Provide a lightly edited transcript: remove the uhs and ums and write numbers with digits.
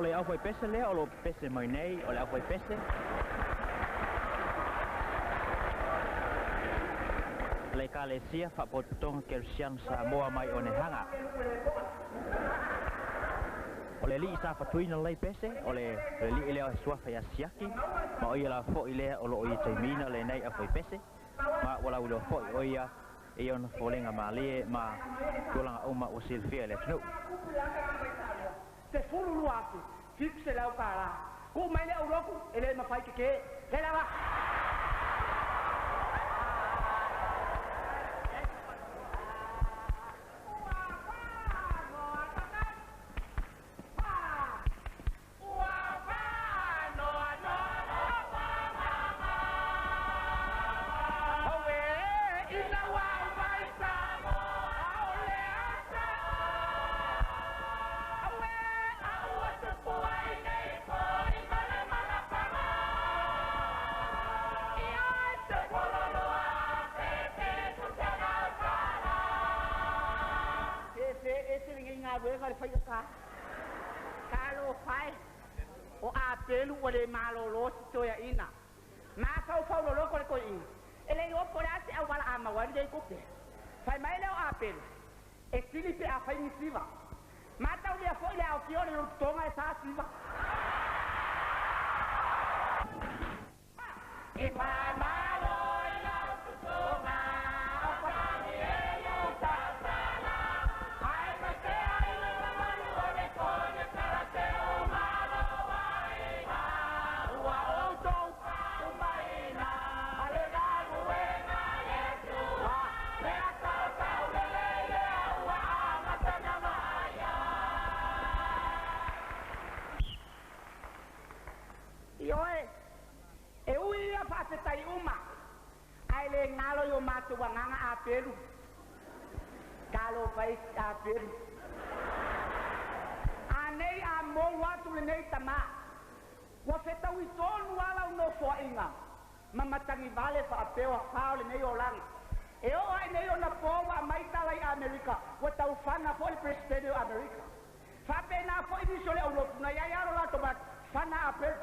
le au foi pese le o lo pese mai nei o le au foi pese. Le kalesia fa potong kersian Samoa mai o ne hanga. O le li sa fatuina le pese o le li ile o suafa ya siaki ma o ia la fo ile o lo i taimina le nei au foi pese. Ma wala ulo fo o ia e ona folenga male ma tolanga uma o Silvia le tnu. Te fulu luaku, fikse lau kara. Ku mai le uroku, ele ma fai ke lava. Kalau fai o apelu o le malolo to ya ina ma fa lo ko ina ele yo por ate au wala ama wa de ko fai mai le o apelu e filipe a fai ni siva mata o le fo le au kio le tonga esa siva e pa malo ina tonga tai uma ai le ngalo yo matu wanganga apelu kalau vai apelu anei amo watu le nei tama wa feta wi tonu wala no fo inga mama tangi vale fa apeo fa le nei olang e o ai nei ona po wa mai tala i America wa tau fana fo le presidente o America fa pena fo i sole o na ya ya ro la to ba fana apelu